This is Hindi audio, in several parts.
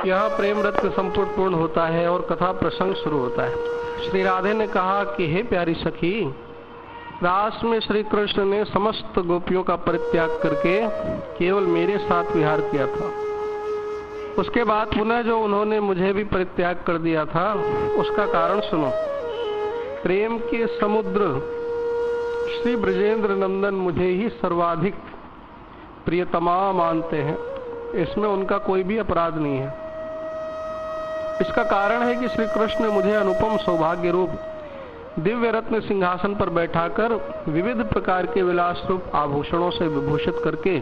यह प्रेम रत्न संपुट पूर्ण होता है और कथा प्रसंग शुरू होता है। श्री राधे ने कहा कि हे प्यारी सखी, रास में श्री कृष्ण ने समस्त गोपियों का परित्याग करके केवल मेरे साथ विहार किया था। उसके बाद पुनः जो उन्होंने मुझे भी परित्याग कर दिया था, उसका कारण सुनो। प्रेम के समुद्र श्री ब्रजेंद्र नंदन मुझे ही सर्वाधिक प्रियतमा मानते हैं। इसमें उनका कोई भी अपराध नहीं है। इसका कारण है कि श्री कृष्ण ने मुझे अनुपम सौभाग्य रूप दिव्य रत्न सिंहासन पर बैठाकर विविध प्रकार के विलास रूप आभूषणों से विभूषित करके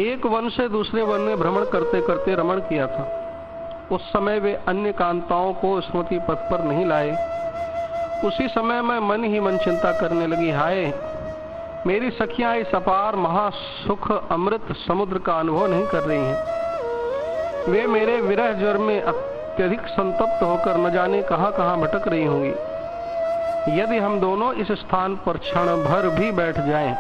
एक वन से दूसरे वन में भ्रमण करते करते रमण किया था। उस समय वे अन्य कांताओं को स्मृति पथ पर नहीं लाए। उसी समय मैं मन ही मन चिंता करने लगी, हाय मेरी सखियां इस अपार महासुख अमृत समुद्र का अनुभव नहीं कर रही हैं। वे मेरे विरह ज्वर में अत्यधिक संतप्त होकर न जाने कहां कहां भटक रही होंगी। यदि हम दोनों इस स्थान पर क्षण भर भी बैठ जाएं,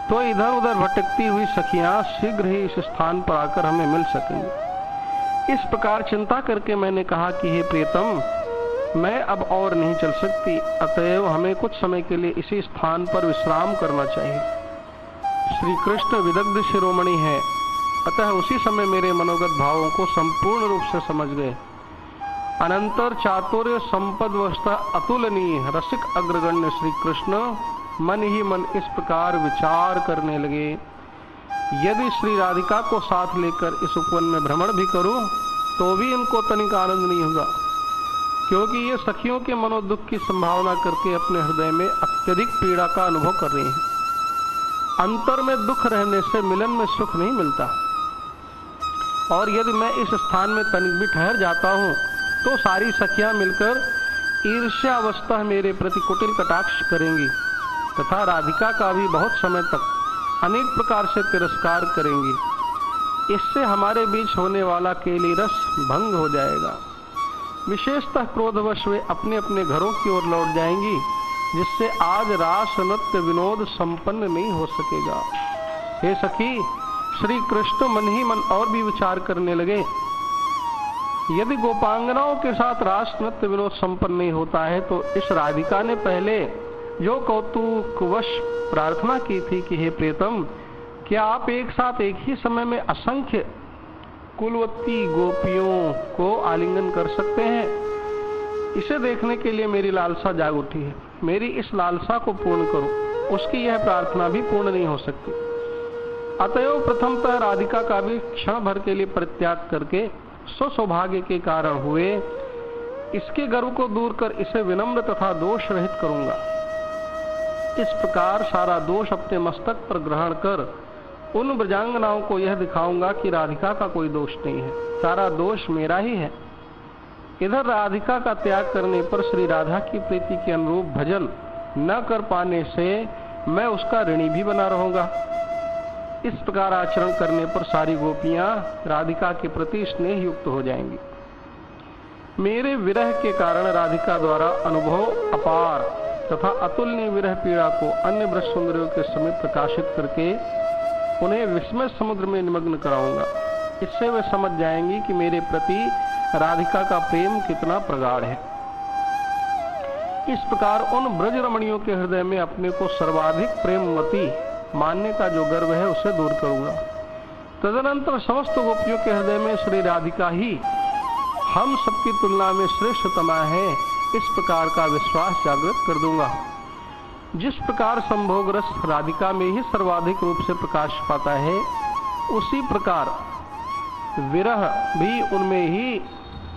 तो इधर उधर भटकती हुई सखियां शीघ्र ही इस स्थान पर आकर हमें मिल सकेंगी। इस प्रकार चिंता करके मैंने कहा कि हे प्रियतम, मैं अब और नहीं चल सकती, अतएव हमें कुछ समय के लिए इसी स्थान पर विश्राम करना चाहिए। श्री कृष्ण विदग्ध शिरोमणि है, अतः उसी समय मेरे मनोगत भावों को संपूर्ण रूप से समझ गए। अनंतर चातुर्य संपदवस्था अतुलनीय रसिक अग्रगण्य श्री कृष्ण मन ही मन इस प्रकार विचार करने लगे, यदि श्री राधिका को साथ लेकर इस उपवन में भ्रमण भी करूं तो भी इनको तनिक आनंद नहीं होगा, क्योंकि ये सखियों के मनोदुख की संभावना करके अपने हृदय में अत्यधिक पीड़ा का अनुभव कर रही हैं। अंतर में दुख रहने से मिलन में सुख नहीं मिलता, और यदि मैं इस स्थान में तनिक भी ठहर जाता हूं तो सारी सखियां मिलकर ईर्ष्यावस्था मेरे प्रति कुटिल कटाक्ष करेंगी तथा राधिका का भी बहुत समय तक अनेक प्रकार से तिरस्कार करेंगी। इससे हमारे बीच होने वाला केली रस भंग हो जाएगा। विशेषतः क्रोधवश वे अपने अपने घरों की ओर लौट जाएंगी, जिससे आज रास नृत्य विनोद संपन्न नहीं हो सकेगा। हे सखी, श्री कृष्ण मन ही मन और भी विचार करने लगे, यदि गोपांगनाओं के साथ रास नृत्य विनोद संपन्न नहीं होता है तो इस राधिका ने पहले जो कौतुकवश प्रार्थना की थी कि हे प्रियतम, क्या आप एक साथ एक ही समय में असंख्य कुलवती गोपियों को आलिंगन कर सकते हैं? इसे देखने के लिए मेरी लालसा जाग उठी है। मेरी इस लालसा को पूर्ण करो। उसकी यह प्रार्थना भी पूर्ण नहीं हो सकती। अतएव प्रथमतः राधिका का भी क्षण भर के लिए परित्याग करके स्वसौभाग्य के कारण हुए इसके गर्व को दूर कर इसे विनम्र तथा दोष रहित करूंगा। इस प्रकार सारा दोष अपने मस्तक पर ग्रहण कर उन ब्रजांगनाओं को यह दिखाऊंगा कि राधिका का कोई दोष नहीं है, सारा दोष मेरा ही है। इधर राधिका का त्याग करने पर श्री राधा की प्रीति के अनुरूप भजन न कर पाने से मैं उसका ऋणी भी बना रहूंगा। इस प्रकार आचरण करने पर सारी गोपियां राधिका के प्रति स्नेह युक्त हो जाएंगी। मेरे विरह के कारण राधिका द्वारा अनुभव अपार तथा अतुलनीय विरह पीड़ा को अन्य ब्रज सुंदरियों के समीप प्रकाशित करके उन्हें विस्मय समुद्र में निमग्न कराऊंगा। इससे वे समझ जाएंगी कि मेरे प्रति राधिका का प्रेम कितना प्रगाढ़ है। इस प्रकार उन ब्रज रमणियों के हृदय में अपने को सर्वाधिक प्रेमवती मानने का जो गर्व है उसे दूर करूंगा। तदनंतर समस्त गोपियों के हृदय में श्री राधिका ही हम सबकी तुलना में श्रेष्ठतमा है, इस प्रकार का विश्वास जागृत कर दूंगा। जिस प्रकार संभोग रस राधिका में ही सर्वाधिक रूप से प्रकाश पाता है, उसी प्रकार विरह भी उनमें ही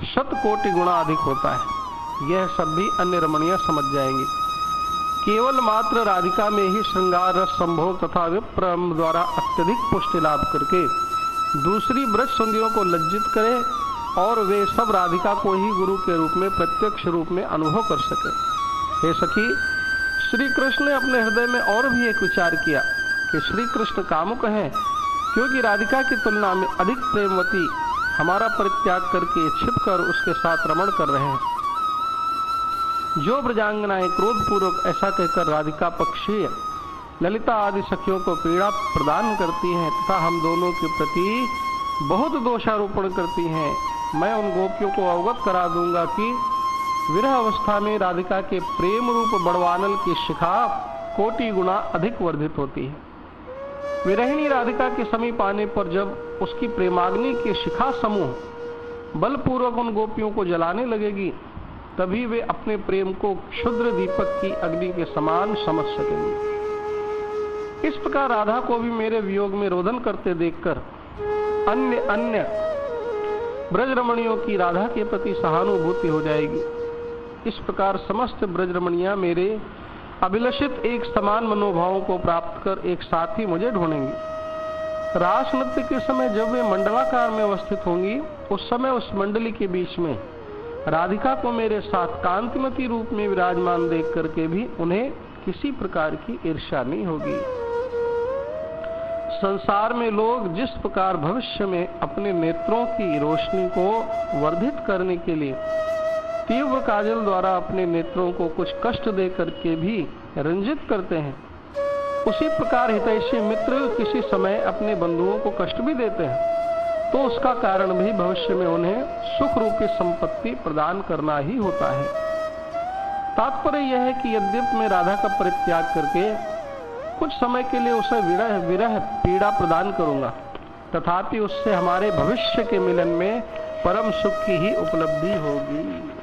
100 कोटि गुणा अधिक होता है। यह सब भी अन्य रमणियां समझ जाएंगी। केवल मात्र राधिका में ही श्रृंगार रस संभोग तथा विप्रम द्वारा अत्यधिक पुष्टि लाभ करके दूसरी ब्रज सुंदरियों को लज्जित करे और वे सब राधिका को ही गुरु के रूप में प्रत्यक्ष रूप में अनुभव कर सके। हे सखी, श्री कृष्ण ने अपने हृदय में और भी एक विचार किया कि श्री कृष्ण कामुक हैं, क्योंकि राधिका की तुलना में अधिक प्रेमवती हमारा परित्याग करके छिपकर उसके साथ रमण कर रहे हैं। जो ब्रजांगनाएं क्रोध पूर्वक ऐसा कहकर राधिका पक्षीय ललिता आदि सखियों को पीड़ा प्रदान करती हैं तथा हम दोनों के प्रति बहुत दोषारोपण करती हैं। मैं उन गोपियों को अवगत करा दूंगा कि विरह अवस्था में राधिका के प्रेम रूप बड़वानल की शिखा कोटि गुना अधिक वर्धित होती है। विरहिणी राधिका के समीप आने पर जब उसकी प्रेमाग्नि की शिखा समूह बलपूर्वक उन गोपियों को जलाने लगेगी, तभी वे अपने प्रेम को क्षुद्र दीपक की अग्नि के समान समझ सकेंगे। इस प्रकार राधा को भी मेरे वियोग में रोदन करते देखकर अन्य ब्रजरमणियों की राधा के प्रति सहानुभूति हो जाएगी। इस प्रकार समस्त ब्रजरमणियां मेरे अभिलषित एक समान मनोभावों को प्राप्त कर एक साथ ही मुझे ढूंढेंगी। रास नृत्य के समय जब वे मंडलाकार में अवस्थित होंगी, उस समय उस मंडली के बीच में राधिका को मेरे साथ कांतिमती रूप में विराजमान देख करके भी उन्हें किसी प्रकार की ईर्ष्या नहीं होगी। संसार में लोग जिस प्रकार भविष्य में अपने नेत्रों की रोशनी को वर्धित करने के लिए तीव्र काजल द्वारा अपने नेत्रों को कुछ कष्ट दे करके भी रंजित करते हैं, उसी प्रकार हितैषी मित्र किसी समय अपने बंधुओं को कष्ट भी देते हैं, तो उसका कारण भी भविष्य में उन्हें सुख रूपी संपत्ति प्रदान करना ही होता है। तात्पर्य यह है कि यद्यपि मैं राधा का परित्याग करके कुछ समय के लिए उसे विरह पीड़ा प्रदान करूंगा, तथापि उससे हमारे भविष्य के मिलन में परम सुख की ही उपलब्धि होगी।